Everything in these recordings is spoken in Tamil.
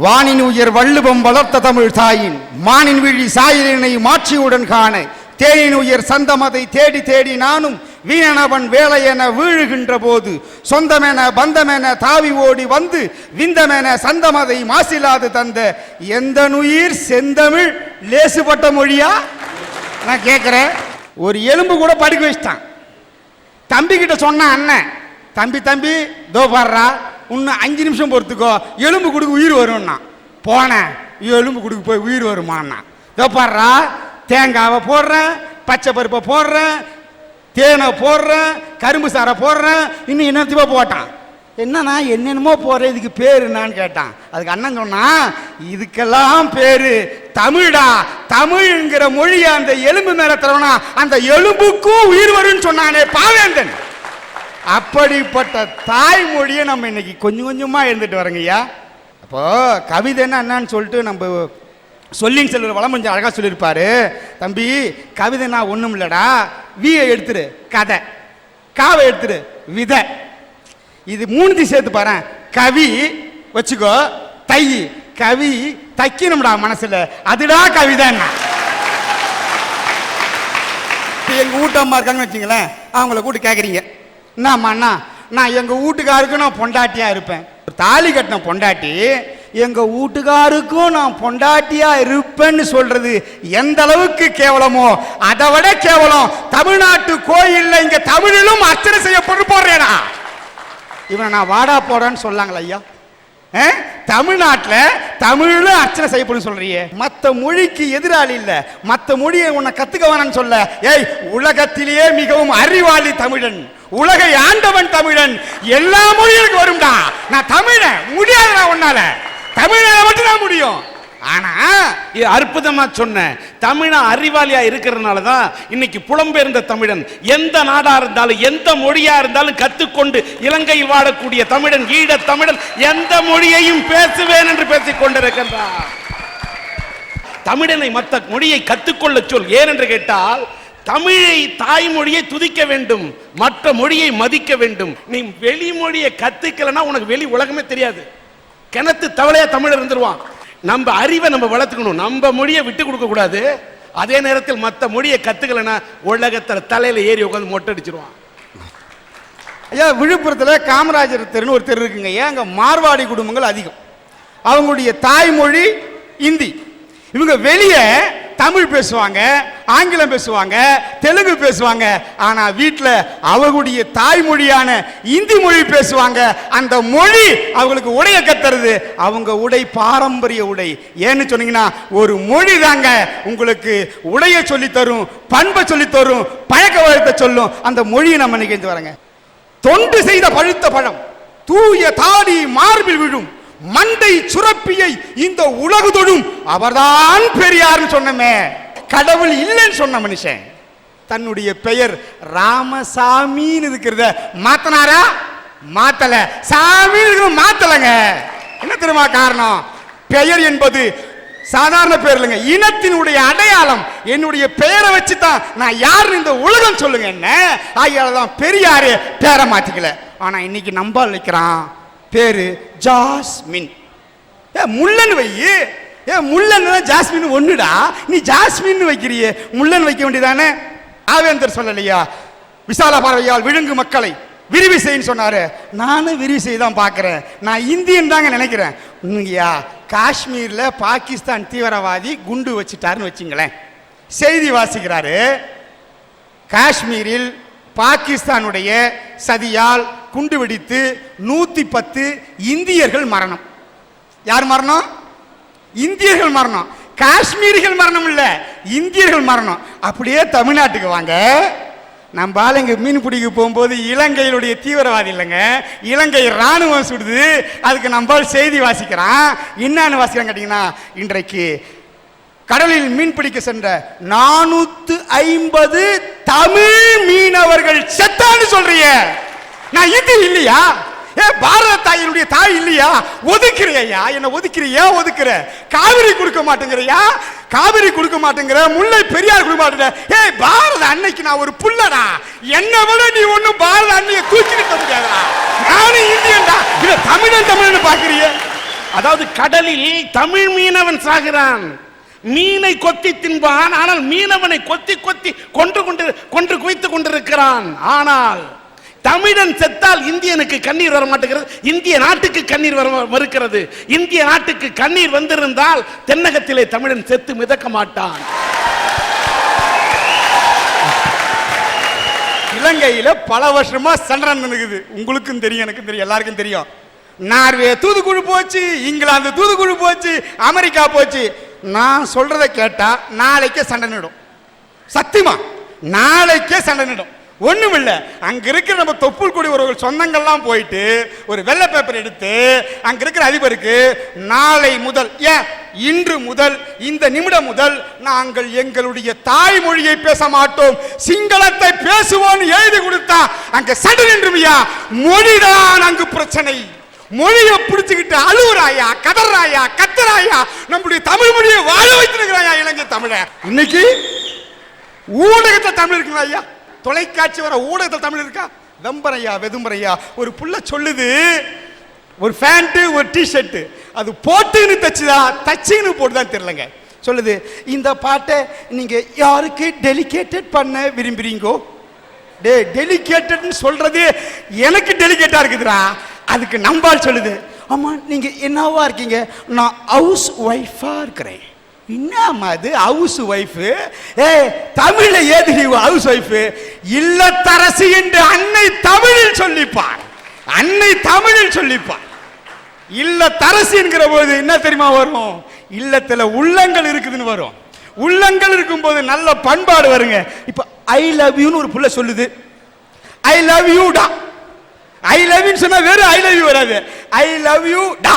வானின் உயர் வள்ளுவம் வளர்த்த தமிழ் தாயின் மானின் விழி சாயிலினை மாற்றியுடன் காண தேனின் உயர் சந்தமதை தேடி தேடி நானும் வீணனவன் வேலையென வீழுகின்ற போது சொந்தமென பந்தமென தாவி ஓடி வந்து விந்தமென சந்தமதை மாசிலாது தந்த எந்த நுயிர் செந்தமிழ் லேசுபட்ட மொழியா? நான் கேட்கிறேன். ஒரு எலும்பு கூட படுக்க வச்சிட்டான். தம்பி கிட்ட சொன்ன அண்ணன், தம்பி தம்பி தோ பாடுறா, இன்னும் 5 நிமிஷம் பொறுத்துக்கோ, எலும்பு கொடுக்க உயிர் வரும்னா. போனேன், எலும்பு கொடுக்க போய் உயிர் வருமானா. தோ பாடுறா, தேங்காவை போடுறேன், பச்சை பருப்பை போடுறேன், தேனை போடுறேன், கரும்பு சாரை போடுறேன், இன்னும் என்னத்தையுமா போட்டான். என்னன்னா என்னென்னமோ போடுற, இதுக்கு பேரு என்னான்னு கேட்டான். அதுக்கு அண்ணன் சொன்னா, இதுக்கெல்லாம் பேரு தமிழா, தமிழ்ங்கிற மொழியை அந்த எலும்பு மேல தரவனா அந்த எலும்புக்கும் உயிர் வரும்னு சொன்னானே பாவேந்தன். அப்படிப்பட்ட தாய்மொழியை நம்ம இன்னைக்கு கொஞ்சம் கொஞ்சமா இருந்துட்டு வரங்கய்யா. அப்போ கவிதைன்னா என்னன்னு சொல்லிட்டு நம்ம சொல்லின்னு செல்வர் வளமஞ்சு அழகா சொல்லியிருப்பாரு. தம்பி கவிதைனா ஒண்ணும் இல்லடா, வியை எடுத்துரு கதை, காவை எடுத்துரு விதை, இது 3 சேர்த்து பாரு. கவி வச்சுக்கோ, தை, கவி தைக்கணும்டா மனசுல, அதுடா கவிதைன்னா. எங்க வீட்டு அம்மா இருக்காங்கன்னு வச்சுங்களேன், அவங்கள கூட்டு கேட்குறீங்க, என்னம்மா நான் எங்க வீட்டுக்காருக்கும் நான் பொண்டாட்டியா இருப்பேன். தாலி கட்டின பொண்டாட்டி எங்க வீட்டுக்காருக்கும் நான் பொண்டாட்டியா இருப்பேன்னு சொல்றது எந்த அளவுக்கு கேவலமோ அதை விட கேவலம் தமிழ்நாட்டு கோயில்ல இங்க தமிழிலும் அர்ச்சனை செய்யப்பட்டு போடுறேனா. இவனை நான் வாடா போறேன்னு சொல்லாங்களா ஐயா? தமிழ்நாட்டில் தமிழும் அர்ச்சனை செய்யப்படும் சொல்றியே. மற்ற மொழிக்கு எதிராளி இல்ல, மற்ற மொழியை உன்னை கத்துக்க வேணான்னு சொல்ல. ஏய், உலகத்திலேயே மிகவும் அறிவாளி தமிழன், உலகை ஆண்டவன் தமிழன், எல்லா மொழிகளுக்கும் வரும்டா. நான் தமிழன், முடியாதுடா உன்னால, தமிழை மட்டும் தான் முடியும். ஆனா இது அற்புதமா சொன்ன, தமிழா அறிவாளியா இருக்கிறதுனால தான் இன்னைக்கு புலம்பெயர்ந்த தமிழன் எந்த நாடா இருந்தாலும் எந்த மொழியா இருந்தாலும் கத்துக்கொண்டு இலங்கையில் வாழக்கூடிய தமிழன், ஈழ தமிழன் எந்த மொழியையும் பேசுவேன் என்று பேசிக் கொண்டிருக்கின்றார். தமிழனை மற்ற மொழியை கத்துக்கொள்ள சொல். ஏனென்று கேட்டால் தமிழை தாய்மொழியை துதிக்க வேண்டும், மற்ற மொழியை மதிக்க வேண்டும். நீ வெளி மொழியை கத்துக்கலன்னா உனக்கு வெளி உலகமே தெரியாது. கிணத்து தவளையா தமிழ் இருந்துருவான். நம்ம அறிவை நம்ம வளர்த்துக்கணும், நம்ம மொழியை விட்டு கொடுக்க கூடாது. அதே நேரத்தில் மற்ற மொழியை கத்துக்கலன்னா உலகத்துல தலையில ஏறி உட்காந்து மொட்டை அடிச்சிருவான். ஐயா, விழுப்புரத்தில் காமராஜர் தெருன்னு ஒரு தெரு இருக்குங்க ஐயா. அங்கே மார்வாடி குடும்பங்கள் அதிகம். அவங்களுடைய தாய்மொழி இந்தி. இவங்க வெளியே தமிழ் பேசுவாங்க, ஆங்கிலம் பேசுவாங்க, தெலுங்கு பேசுவாங்க. ஆனா வீட்டில் அவர்களுடைய தாய்மொழியான இந்தி மொழி பேசுவாங்க. அந்த மொழி அவங்களுக்கு உடைய கத்துறது. அவங்க உடை பாரம்பரிய உடை. ஏன்னு சொன்னீங்கன்னா ஒரு மொழி தாங்க உங்களுக்கு உடைய சொல்லி தரும், பண்பை சொல்லி தரும், பழக்க வழக்கத்தை சொல்லும். அந்த மொழியை நம்ம நிகழ்ந்து வரங்க. தொண்டு செய்த பழுத்த பழம் தூய தாடி மார்பில் விழும், மண்டை சுரப்பியை இந்த உலகு தொடும் அவர்தான் பெரியார்னு சொன்னமே. கடவுள் இல்லைன்னு சொன்ன மனுஷன் தன்னுடைய பெயர் ராமசாமின்னு இருக்கிறத மாத்தனாரா? மாத்தல. சாமி மாத்தலங்க. என்ன தெரியுமா காரணம்? பெயர் என்பது சாதாரண பெயர் இல்லைங்க, இனத்தினுடைய அடையாளம். என்னுடைய பெயரை வச்சுதான் நான் யாருன்னு இந்த உலகம் சொல்லுங்க. என்ன ஆகியால்தான் பெரியாரு பேரை மாத்திக்கல. ஆனா இன்னைக்கு நம்பால் வைக்கிறான், பேரு ஜாஸ்மின். முள்ளன் வை. முள்ளன் ஜாஸ்மின் ஒண்ணுடா, நீ ஜாஸ்மின் வைக்கிறியே, முள்ளன் வைக்க வேண்டியதானே? ஆவேந்தர் சொல்லலையா, விசால பார்வையால் விழுங்கு மக்களை விரிவி செய்யன்னு சொன்னாரு. நானும் விரிவி செய்ய தான் பார்க்கிறேன். நான் இந்தியன் தாங்க நினைக்கிறேன். உண்மையா காஷ்மீர்ல பாகிஸ்தான் தீவிரவாதி குண்டு வச்சுட்டாருன்னு வச்சுங்களேன், செய்தி வாசிக்கிறாரு. காஷ்மீரில் பாகிஸ்தானுடைய சதியால் குண்டு வெடித்து 110 இந்தியர்கள் மரணம். யார் மரணம்? இந்தியர்கள் மரணம். காஷ்மீரிகள் மரணம் இல்ல, இந்தியர்கள் மரணம். அப்படியே தமிழ்நாட்டுக்கு வாங்க. நம்ம ஆளுங்க மீன் பிடிக்க போகும்போது இலங்கையிலுடைய தீவிரவாதி இல்லைங்க, இலங்கை ராணுவம் சுடுது. அதுக்கு நம்ம செய்தி வாசிக்கிறான். என்னன்னு வாசிக்கிறான் கேட்டீங்கன்னா, இன்றைக்கு கடலில் மீன் பிடிக்க சென்ற 450 தமிழ் மீனவர்கள் செத்தான்னு சொல்றிய. நான் இது இல்லையா? பாரத தாயினுடைய தாய் இல்லையா? ஒதுக்கிறியா? என்ன ஒதுக்கிறியா? ஒதுக்குற. காவிரி கொடுக்க மாட்டேங்கிறியா? காவிரி கொடுக்க மாட்டேங்கிற. முல்லை பெரியார் கொடுக்க மாட்டேங்கிற. பாரத அன்னைக்கு நான் ஒரு புள்ளடா, என்ன விட நீ ஒன்னும் பாரத அன்னையை தூக்கிட்டு முடியாதா? நானும் இந்தியன்டா. தமிழன் தமிழ்னு பாக்குறிய. அதாவது கடலில் தமிழ் மீனவன் சாகிறான், மீனை கொத்தி தின்பான், ஆனால் மீனவனை கொத்தி கொத்தி கொன்று குவித்துக் கொண்டிருக்கிறான். ஆனால் தமிழன் செத்தால் இந்தியனுக்கு கண்ணீர் வர மாட்டேங்கிறது, இந்திய நாட்டுக்கு கண்ணீர் வர மறுக்கிறது. இந்திய நாட்டுக்கு கண்ணீர் வந்திருந்தால் தென்னகத்திலே தமிழன் செத்து மிதக்க மாட்டான். இலங்கையில பல வருஷமா சண்டை நடக்குது. உங்களுக்கும் தெரியும், எனக்கும் தெரியும், எல்லாருக்கும் தெரியும். நார்வே தூதுக்குழு போச்சு, இங்கிலாந்து தூதுக்குழு போச்சு, அமெரிக்கா போச்சு. நான் சொல்றதை கேட்டா நாளைக்கே சண்டை நிடும். சத்தியமா நாளைக்கே சண்டை நிடும். ஒண்ணுமில்ல, அங்க இருக்கிற நம்ம தொப்புள் கொடி ஒரு சொந்தங்கள்லாம் போயிட்டு ஒரு வெள்ளை பேப்பர் எடுத்து அங்க இருக்கிற அதிபருக்கு நாளை முதல், இன்று முதல், இந்த நிமிடம் முதல் நாங்கள் எங்களுடைய தாய்மொழியை பேச மாட்டோம், சிங்களத்தை பேசுவோம் எழுதி கொடுத்தா அங்க சண்டை நின்றுமையா. மொழிதான் அங்கு பிரச்சனை. மொழியை பிடிச்சுக்கிட்டு அழுவுறாயா, கதறாயா, கத்துறாயா, நம்முடைய தமிழ் மொழியை வாழ வைத்திருக்கிறாயா இலங்கை தமிழ. இன்னைக்கு ஊடகத்தில் தமிழ் இருக்குங்களா ஐயா? தொலைக்காட்சி வர ஊடகத்தில் தமிழ் இருக்கா? வெம்பரையா வெதும்பரையா ஒரு புள்ள சொல்லுது, ஒரு பேண்ட் ஒரு டிஷர்ட் அது போட்டுன்னு தச்சுதா தச்சுன்னு போட்டுதான் தெரியலங்க. சொல்லுது, இந்த பாட்டை நீங்க யாருக்கு டெலிகேட்டட் பண்ண விரும்புறீங்கோ? டெலிகேட்டட்னு சொல்றது எனக்கு டெலிகேட்டா இருக்குதுடா. அதுக்கு நம்பால் சொல்லுது, ஆமா நீங்க என்னவா இருக்கீங்க? நான் ஹவுஸ் ஒய்ஃபா இருக்கிறேன். என்னம்மா அது ஹவுஸ் ஒய்ஃப்? தமிழ்ல ஏது ஹவுஸ் ஒய்ஃப்? இல்லத்தரசி என்று அன்னை தமிழில் சொல்லிப்பார், அன்னை தமிழில் சொல்லிப்பார். இல்லத்தரசி என்கிற போது என்ன தெரியுமா வரும்? இல்லத்துல உள்ளங்கள் இருக்குதுன்னு வரும். உள்ளங்கள் இருக்கும் போது நல்ல பண்பாடு வருங்க. இப்ப ஐ லவ் யூன்னு ஒரு புள்ள சொல்லுது, ஐ லவ் யூ டா. ஐ லவ் யூ சொன்னா வெறும் ஐ லவ் யூ வராது, ஐ லவ் யூ டா.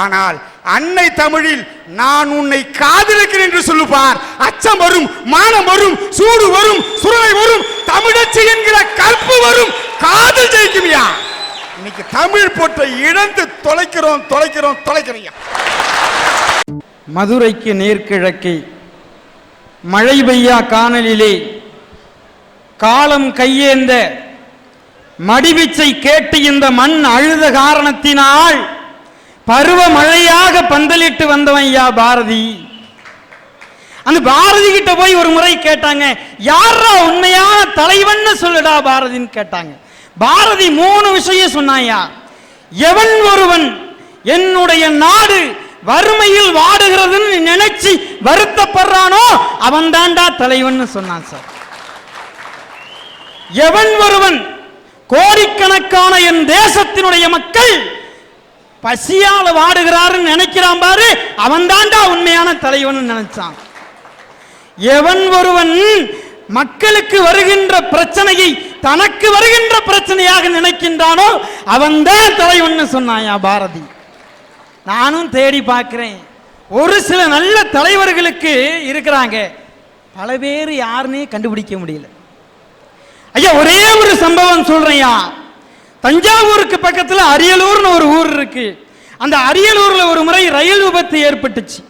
ஆனால் அன்னை தமிழில் நான் உன்னை காதலிக்கிறேன் என்று சொல்லுப்பார். அச்சம் வரும், மானம் வரும், சூடு வரும், சுரலை வரும், தமிழச்சி என்கிற கற்பு வரும், காதல் ஜெயிக்குமியா. இன்னைக்கு தமிழ் போட்ட இழந்து தொலைக்கிறோம் தொலைக்கிறோம் தொலைக்கிறோம். மதுரைக்கு நேர்கிழக்கே மழை பெய்யா காணலிலே காலம் கையேந்த மடிவிச்சை கேட்டு இந்த மண் அழுத காரணத்தினால் பருவ மழையாக பந்தலிட்டு வந்தவன் ஐயா பாரதி. அந்த பாரதி கிட்ட போய் ஒரு முறை கேட்டாங்க, யாரா உண்மையான தலைவன் சொல்லுடா பாரதின்னு கேட்டாங்க. பாரதி 3 விஷயம் சொன்னாயா. எவன் ஒருவன் என்னுடைய நாடு வறுமையில் வாடுகிறதுன்னு நினைச்சு வருத்தப்படுறானோ அவன் தாண்டா தலைவன் சொன்னான் சார். எவன் ஒருவன் கோடிக்கணக்கான என் தேசத்தினுடைய மக்கள் பசியால வாடுகிறாருன்னு நினைக்கிறான் பாரு, அவன் தாண்டா உண்மையான தலைவன் நினைச்சான். எவன் ஒருவன் மக்களுக்கு வருகின்ற பிரச்சனையை தனக்கு வருகின்ற பிரச்சனையாக நினைக்கின்றானோ அவன் தான் தலைவன் சொன்னாயா பாரதி. நானும் தேடி பார்க்கிறேன், ஒரு சில நல்ல தலைவர்களுக்கு இருக்கிறாங்க, பல பேர் யாருன்னே கண்டுபிடிக்க முடியல. ஐயா ஒரே ஒரு சம்பவம் சொல்றேன்யா. தஞ்சாவூருக்கு பக்கத்தில் அரியலூர்னு ஒரு ஊர் இருக்கு. அந்த அரியலூர்ல ஒரு முறை ரயில் விபத்து ஏற்பட்டுச்சு.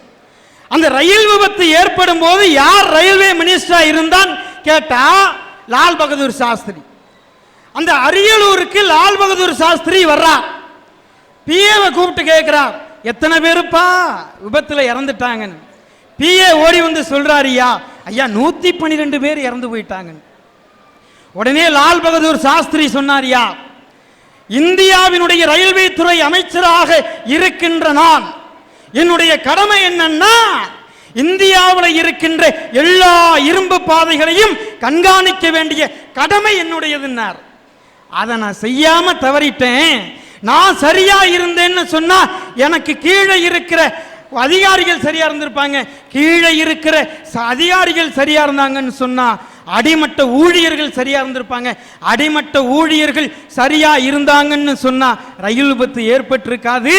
அந்த ரயில் விபத்து ஏற்படும் போது யார் ரயில்வே மினிஸ்டரா இருந்தான் கேட்டா லால் பகதூர் சாஸ்திரி. அந்த அரியலூருக்கு லால் பகதூர் சாஸ்திரி வர்றார். பிஏவை கூப்பிட்டு கேட்கிறார், எத்தனை பேருப்பா விபத்துல இறந்துட்டாங்கன்னு. பிஏ ஓடி வந்து சொல்றாருயா, ஐயா 112 பேர் இறந்து போயிட்டாங்க. உடனே லால் பகதூர் சாஸ்திரி சொன்னாரியா, இந்தியாவினுடைய ரயில்வே துறை அமைச்சராக இருக்கின்ற நான் என்னுடைய கடமை என்னன்னா இந்தியாவில் இருக்கின்ற எல்லா இரும்பு பாதைகளையும் கண்காணிக்க வேண்டிய கடமை என்னுடையதுன்னார். அதை நான் செய்யாம தவறிட்டேன். நான் சரியா இருந்தேன்னு சொன்னா எனக்கு கீழே இருக்கிற அதிகாரிகள் சரியா இருந்திருப்பாங்க, கீழே இருக்கிற அதிகாரிகள் சரியா இருந்தாங்கன்னு சொன்னா அடிமட்ட ஊழியர்கள் சரியா இருந்திருப்பாங்க, அடிமட்ட ஊழியர்கள் சரியா இருந்தாங்கன்னு சொன்னா ரயில் விபத்து ஏற்பட்டிருக்காது.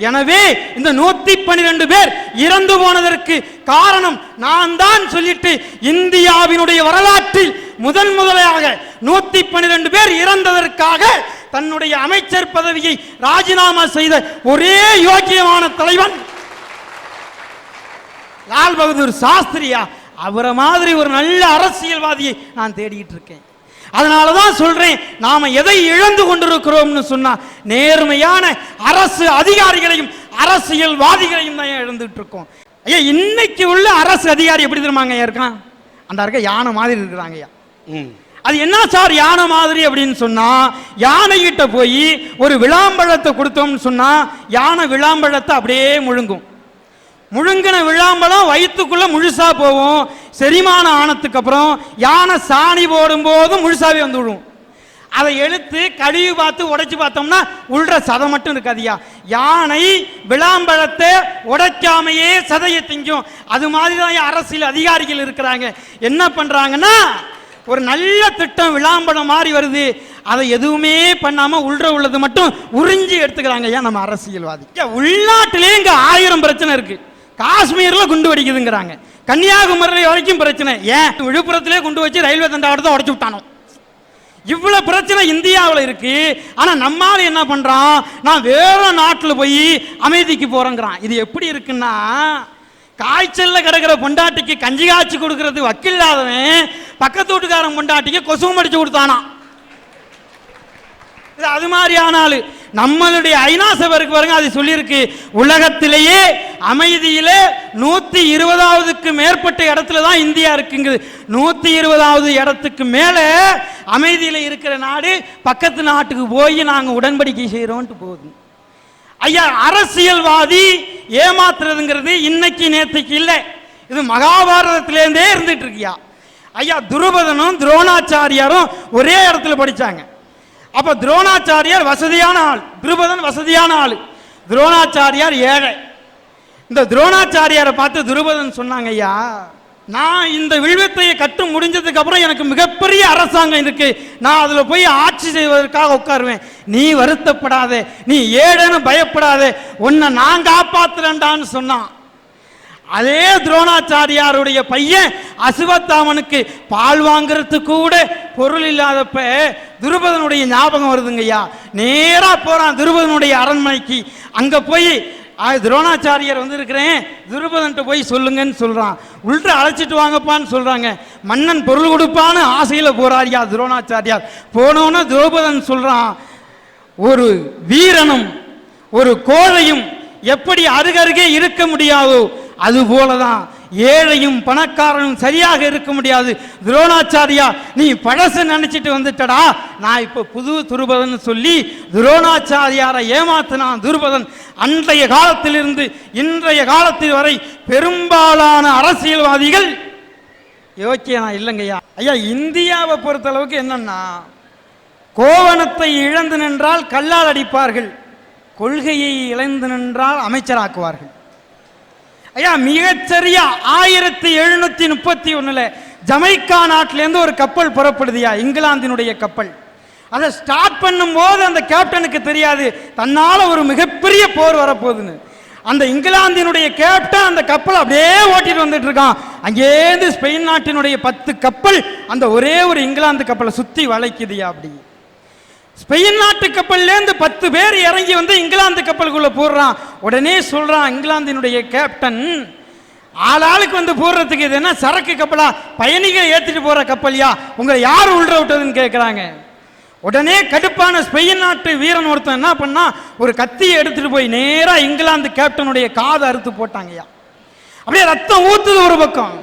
எனவே இந்த 112 பேர் இறந்து போனதற்கு காரணம் நான் தான் சொல்லிட்டு இந்தியாவினுடைய வரலாற்றில் முதலாக 112 பேர் இறந்ததற்காக தன்னுடைய அமைச்சர் பதவியை ராஜினாமா செய்த ஒரே யோக்கியமான தலைவன் லால் பகதூர் சாஸ்திரியா. அவரை மாதிரி ஒரு நல்ல அரசியல்வாதியை நான் தேடிட்டு இருக்கேன். அதனாலதான் சொல்றேன், நாம எதை இழந்து கொண்டிருக்கிறோம்னு சொன்னா நேர்மையான அரசு அதிகாரிகளையும் அரசியல்வாதிகளையும் தான் எழுந்துட்டு இருக்கோம். ஐயா இன்னைக்கு உள்ள அரசு அதிகாரி எப்படி தெரியுமாங்க ஐயா இருக்கான்? அந்த இருக்க யானை மாதிரி இருக்கிறாங்க ஐயா. அது என்ன சார் யானை மாதிரி அப்படின்னு சொன்னா, யானை கிட்ட போய் ஒரு விளாம்பழத்தை கொடுத்தோம்னு சொன்னா யானை விளாம்பழத்தை அப்படியே முழுங்கும். முழுங்கின விளாம்பழம் வயிற்றுக்குள்ள முழுசா போகும். செரிமானம் ஆனதுக்கு அப்புறம் யானை சாணி போடும் போது முழுசாவே வந்து விடும். அதை எடுத்து கழுவி பார்த்து உடைச்சு பார்த்தோம்னா உள்ள சதை மட்டும் இருக்காதியா. யானை விளாம்பழத்தை உடைக்காமையே சதையை திங்கும். அது மாதிரி தான் அரசியல் அதிகாரிகள் இருக்கிறாங்க. என்ன பண்றாங்கன்னா, ஒரு நல்ல திட்டம் விளாம்பழம் மாதிரி வருது, அதை எதுவுமே பண்ணாம உள்ளது மட்டும் உறிஞ்சி எடுத்துக்கிறாங்க. ஏன் நம்ம அரசியல்வாதி உள்நாட்டிலே இங்க 1000 பிரச்சனை இருக்கு. காஷ்மீர்ல குண்டு வெடிக்குதுங்கிறாங்க, கன்னியாகுமரி வரைக்கும் பிரச்சனை. ஏன் விழுப்புரத்திலே குண்டு வச்சு ரயில்வே தண்டாவட்டத்தை உடைச்சு விட்டானோ. இவ்வளவு பிரச்சனை இந்தியாவில் இருக்கு. ஆனா நம்மால என்ன பண்றான், நான் வேற நாட்டில் போய் அமைதிக்கு போறேங்கிறான். இது எப்படி இருக்குன்னா, காய்ச்சல்ல கிடக்கிற பொண்டாட்டிக்கு கஞ்சி காய்ச்சி கொடுக்கறது வக்கில்லாதவன் பக்கத்து வீட்டுக்காரன் பொண்டாட்டிக்கு கொசுவம் அடிச்சு கொடுத்தானா. அது மாதிரி ஆனாலு நம்மளுடைய ஐநா சபைக்கு பாருங்க, அது சொல்லியிருக்கு, உலகத்திலேயே அமைதியிலே 120க்கு மேற்பட்ட இடத்துல தான் இந்தியா இருக்குங்க. 120வது இடத்துக்கு மேல அமைதியில இருக்கிற நாடு பக்கத்து நாட்டுக்கு போய் நாங்க உடன்படிக்கை செய்யறோம்ட்டு போகுது. ஐயா அரசியல்வாதி ஏமாத்துறதுங்கிறது இன்னைக்கு நேற்றுக்கு இல்லை, இது மகாபாரதத்திலேருந்தே இருந்துட்டு இருக்கியா. ஐயா துருபதனும் துரோணாச்சாரியாரும் ஒரே இடத்துல படிச்சாங்க. அப்ப துரோணாச்சாரியார் வசதியான ஆள், துருபதன் வசதியான ஆள், துரோணாச்சாரியார் ஏழை. இந்த துரோணாச்சாரியாரை பார்த்து துருபதன் சொன்னாங்க, ஐயா நான் இந்த வில்வித்தையை கட்டு முடிஞ்சதுக்கு அப்புறம் எனக்கு மிகப்பெரிய அரசாங்கம் இருக்கு, நான் அதுல போய் ஆட்சி செய்வதற்காக உட்காருவேன். நீ வருத்தப்படாத, நீ ஏழைன்னு பயப்படாத, உன்னை நான் காப்பாத்துறேன்டான்னு சொன்னான். அதே துரோணாச்சாரியாருடைய பையன் அசுவத்தாமனுக்கு பால் வாங்குறதுக்கு கூட பொருள் இல்லாதப்ப துருபதனுடைய ஞாபகம் வருதுங்க ஐயா. நேரா போறான் துருபதனுடைய அரண்மனைக்கு. அங்க போய் துரோணாச்சாரியார் வந்து இருக்கிறேன், துருபதன்ட்டு போய் சொல்லுங்கன்னு சொல்றான். உள்ள அழைச்சிட்டு வாங்கப்பான்னு சொல்றாங்க. மன்னன் பொருள் கொடுப்பான்னு ஆசையில போறாரியா துரோணாச்சாரியார். போனோன்னு துருபதன் சொல்றான், ஒரு வீரனும் ஒரு கோழையும் எப்படி அருகருகே இருக்க முடியாதோ அது போலதான் ஏழையும் பணக்காரனும் சரியாக இருக்க முடியாது. துரோணாச்சாரியா நீ பழச நினைச்சிட்டு வந்துட்டடா, நான் இப்ப புது துருபதன் சொல்லி துரோணாச்சாரியாரை ஏமாத்தினான் துருபதன். அன்றைய காலத்திலிருந்து இன்றைய காலத்தில் வரை பெரும்பாலான அரசியல்வாதிகள் யோக்கியனா இல்லைங்கய்யா. ஐயா இந்தியாவை பொறுத்தளவுக்கு என்னன்னா, கோவணத்தை இழந்து நின்றால் கல்லால் அடிப்பார்கள், கொள்கையை இழந்து நின்றால் அமைச்சராக்குவார்கள். ஐயா மிகச்சரியா 1731 ஜமைக்கா நாட்டிலேருந்து ஒரு கப்பல் புறப்படுதியா, இங்கிலாந்தினுடைய கப்பல். அதை ஸ்டார்ட் பண்ணும் போது அந்த கேப்டனுக்கு தெரியாது தன்னால ஒரு மிகப்பெரிய போர் வரப்போகுதுன்னு. அந்த இங்கிலாந்தினுடைய கேப்டன் அந்த கப்பல் அப்படியே ஓட்டிட்டு வந்துட்டு இருக்கான். அங்கேருந்து ஸ்பெயின் நாட்டினுடைய 10 கப்பல் அந்த ஒரே ஒரு இங்கிலாந்து கப்பலை சுத்தி வளைக்குதியா. அப்படி ஸ்பெயின் நாட்டு கப்பல்லேருந்து 10 பேர் இறங்கி வந்து இங்கிலாந்து கப்பலுக்குள்ள போடுறான். உடனே சொல்றான் இங்கிலாந்தினுடைய கேப்டன், ஆளாளுக்கு வந்து போடுறதுக்கு இது என்ன சரக்கு கப்பலா, பயணிகளை ஏற்றிட்டு போற கப்பலியா, உங்களை யார் உள்ள விட்டதுன்னு கேட்கிறாங்க. உடனே கடுப்பான ஸ்பெயின் நாட்டு வீரன் ஒருத்தன் என்ன பண்ணா, ஒரு கத்தியை எடுத்துட்டு போய் நேரா இங்கிலாந்து கேப்டனுடைய காதை அறுத்து போட்டாங்கய்யா. அப்படியே ரத்தம் ஊத்துது ஒரு பக்கம்.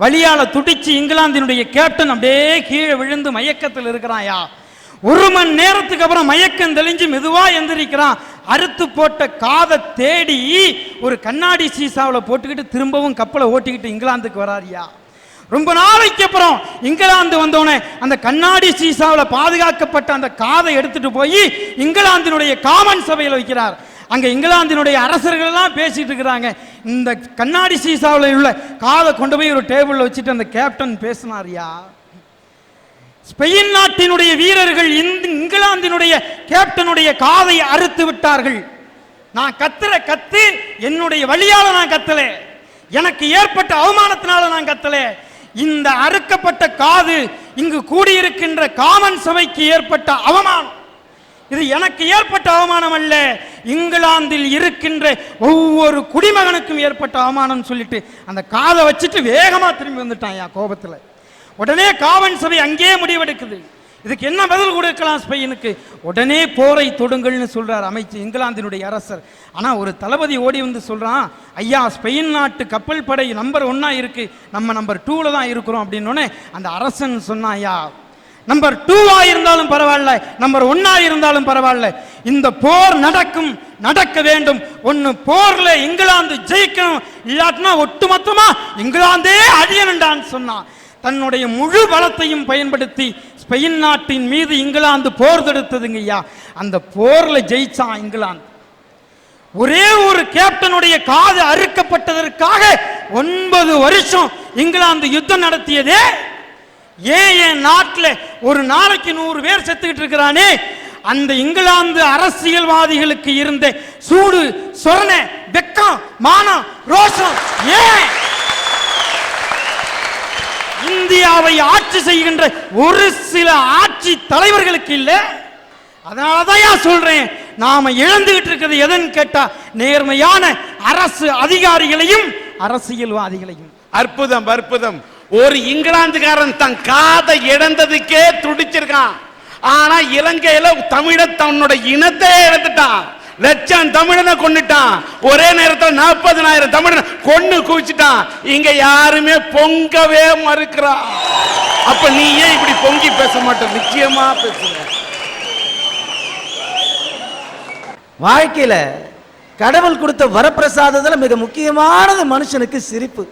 வலியால துடிச்சு இங்கிலாந்தினுடைய கேப்டன் அப்படியே கீழே விழுந்து மயக்கத்தில் இருக்கிறான்யா. 1 மணி நேரத்துக்கு அப்புறம் மயக்கம் தெளிஞ்சு மெதுவா எந்திரிக்கிறான். அறுத்து போட்ட காதை தேடி ஒரு கண்ணாடி சீசாவில் போட்டுக்கிட்டு திரும்பவும் கப்பலை ஓட்டிக்கிட்டு இங்கிலாந்துக்கு வராரியா. ரொம்ப நாளைக்கு அப்புறம் இங்கிலாந்து வந்தோடனே அந்த கண்ணாடி சீசாவில் பாதுகாக்கப்பட்ட அந்த காதை எடுத்துட்டு போய் இங்கிலாந்தினுடைய காமன் சபையில் வைக்கிறார். அங்க இங்கிலாந்தினுடைய அரசர்கள் எல்லாம் பேசிட்டு இருக்கிறாங்க. இந்த கண்ணாடி சீசாவில் உள்ள காதை கொண்டு போய் ஒரு டேபிள்ல வச்சுட்டு அந்த கேப்டன் பேசினாரியா. ஸ்பெயின் நாட்டினுடைய வீரர்கள் இங்கிலாந்தினுடைய கேப்டனுடைய காதை அறுத்து விட்டார்கள். நான் கத்துற கத்து என்னுடைய வழியால நான் கத்தல, எனக்கு ஏற்பட்ட அவமானத்தினால நான் கத்தல. இந்த அறுக்கப்பட்ட காது இங்கு கூடியிருக்கின்ற காமன் சபைக்கு ஏற்பட்ட அவமானம். இது எனக்கு ஏற்பட்ட அவமானம் அல்ல, இங்கிலாந்தில் இருக்கின்ற ஒவ்வொரு குடிமகனுக்கும் ஏற்பட்ட அவமானம் சொல்லிட்டு அந்த காதை வச்சுட்டு வேகமா திரும்பி வந்துட்டான் கோபத்துல. உடனே காவன் சபை அங்கே முடிவெடுக்குது. இதுக்கு என்ன பதில் கொடுக்கலாம் ஸ்பெயினுக்கு? உடனே போரை தொடுங்கள்னு சொல்றார் அமைச்சர், இங்கிலாந்தினுடைய அரசர். ஆனா ஒரு தளபதி ஓடி வந்து சொல்றான், ஐயா ஸ்பெயின் நாட்டு கப்பல் படை நம்பர் 1 இருக்கு, நம்ம நம்பர் 2ல தான் இருக்கிறோம் அப்படின்னோடனே அந்த அரசன் சொன்னான், ஐயா நம்பர் 2 இருந்தாலும் பரவாயில்ல, நம்பர் 1 இருந்தாலும் பரவாயில்ல, இந்த போர் நடக்க வேண்டும். ஒன்னு போர்ல இங்கிலாந்து ஜெயிக்கணும், இல்லாட்டினா ஒட்டுமொத்தமா இங்கிலாந்தே அழியணும்டான்னு சொன்னான். தன்னுடைய முழு பலத்தையும் பயன்படுத்தி ஸ்பெயின் நாட்டின் மீது இங்கிலாந்து போர் தொடுத்ததுங்க ஐயா. அந்த போர்ல ஜெயிச்சான் இங்கிலாந்து. ஒரே ஒரு கேப்டனுடைய காது அறுக்கப்பட்டதற்காக 9 வருஷம் இங்கிலாந்து யுத்தம் நடத்தியதே. ஏன் நாட்டில் ஒரு நாளைக்கு 100 பேர் செத்துக்கிட்டு இருக்கிறானே, அந்த இங்கிலாந்து அரசியல்வாதிகளுக்கு இருந்த சூடு, சொரணை, வெக்கம், மானம், ரோஷம் ஏன் இந்தியாவை ஆட்சி செய்கின்ற ஒரு சில ஆட்சி தலைவர்களுக்கு இல்லை? அதனாலதான் சொல்றேன், நாம இழந்துகிட்டு இருக்கிறது எதன்னு கேட்டா நேர்மையான அரசு அதிகாரிகளையும் அரசியல்வாதிகளையும். அற்புதம் அற்புதம். ஒரு இங்கிலாந்துக்காரன் தன் காதை இழந்ததுக்கே துடிச்சிருக்கான். ஆனா இலங்கையில தமிழன் தன்னோட இனத்தை இழந்துட்டான். லட்சம் தமிழனை கொண்டுட்டான். ஒரே நேரத்தில் 40,000 தமிழனை கொண்டு குவிச்சுட்டான். இங்க யாருமே பொங்கவே மறுக்கிறா. அப்ப நீ ஏன் இப்படி பொங்கி பேச மாட்ட? நிச்சயமா பேசுற. வாழ்க்கையில கடவுள் கொடுத்த வரப்பிரசாதத்துல மிக முக்கியமானது மனுஷனுக்கு சிரிப்பு.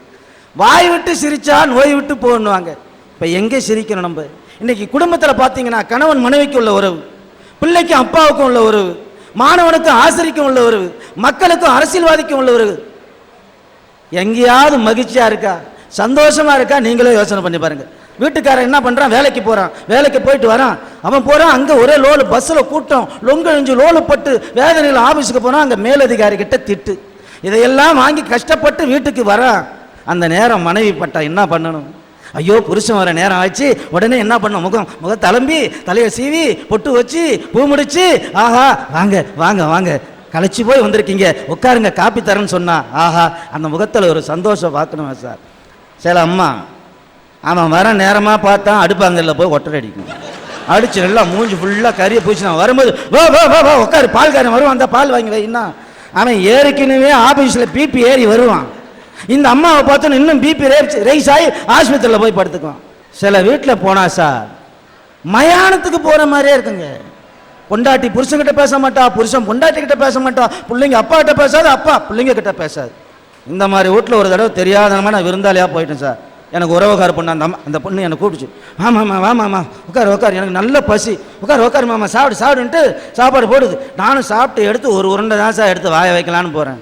வாய் விட்டு சிரிச்சா நோய் விட்டு போன்னுவாங்க. இப்ப எங்க சிரிக்கணும் நம்ம? இன்னைக்கு குடும்பத்துல பாத்தீங்கன்னா கணவன் மனைவிக்கு உள்ள உறவு, பிள்ளைக்கும் அப்பாவுக்கும் உள்ள உறவு, மாணவனுக்கும் ஆசிரியருக்கும் உள்ள உறவு, மக்களுக்கும் அரசியல்வாதிக்கும் உள்ள உறவு, எங்கேயாவது மகிழ்ச்சியா இருக்கா, சந்தோஷமா இருக்கா? நீங்களே யோசனை பண்ணி பாருங்க. வீட்டுக்காரன் என்ன பண்றான்? வேலைக்கு போறான், வேலைக்கு போயிட்டு வரான், அவன் போறான், அங்க ஒரே லோலு, பஸ்ல கூட்டம், லொங்கழிஞ்சு லோலு பட்டு வேதனையில் ஆபீஸுக்கு போறான், அங்க மேலதிகாரி கிட்ட திட்டு, இதையெல்லாம் வாங்கி கஷ்டப்பட்டு வீட்டுக்கு வரான். அந்த நேரம் மனைவி பட்டா என்ன பண்ணணும்? ஐயோ புருஷன் வர நேரம் ஆச்சு, உடனே என்ன பண்ணும்? முகம் தளம்பி, தலையை சீவி, பொட்டு வச்சு, பூ முடிச்சு, ஆஹா வாங்க வாங்க வாங்க, களைச்சி போய் வந்திருக்கீங்க, உட்காருங்க, காப்பி தரேன்னு சொன்னா, ஆஹா அந்த முகத்தில் ஒரு சந்தோஷம் பார்க்கணுமா சார்? சில அம்மா அவன் வர நேரமாக பார்த்தா அடுப்பாங்கல்ல போய் ஒட்டரை அடிக்கும், அடிச்சு நல்லா மூஞ்சி ஃபுல்லாக கறியை பூச்சி, நான் வரும்போது வா வா வா வா உட்காரு, பால்காரன் வருவான், அந்த பால் வாங்கி வைன்னா, அவன் ஏற்கனவே ஆஃபீஸில் பிபி ஏறி வருவான். இந்த அம்மாவை பார்த்தோன்னு இன்னும் பிபி ரைஸ் ஆகி ஆஸ்பத்திரியில் போய் படுத்துக்குவான். சில வீட்டில் போனா சார் மயானத்துக்கு போகிற மாதிரியே இருக்குங்க. பொண்டாட்டி புருஷன்கிட்ட பேச மாட்டா, புருஷன் பொண்டாட்டி கிட்ட பேச மாட்டா, பிள்ளைங்க அப்பா கிட்ட பேசாது, அப்பா பிள்ளைங்க கிட்ட பேசாது. இந்த மாதிரி வீட்டில் ஒரு தடவை தெரியாதனமா நான் விருந்தாளியாக போயிட்டேன் சார். எனக்கு உறவுக்கார பொண்ணு, அந்த பொண்ணு என்னை கூப்பிடுச்சு, வாமாம்மா வாமாம்மா உட்காரு உட்காரு, எனக்கு நல்ல பசி, உட்காரு உட்காரு மாமா, சாப்பிடுன்ட்டு சாப்பாடு போடுது. நானும் சாப்பிட்டு எடுத்து ஒரு உருண்டை தான் சார் எடுத்து வாய வைக்கலான்னு போகிறேன்.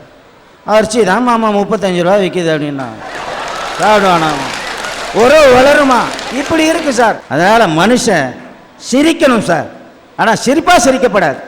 அரிசி தான் மாமா 35 ரூபா விற்கிது அப்படின்னா சாப்பிடுவானா? உறவு வளருமா? இப்படி இருக்கு சார். அதனால மனுஷன் சிரிக்கணும் சார், ஆனால் சிரிப்பா சிரிக்கப்படாது.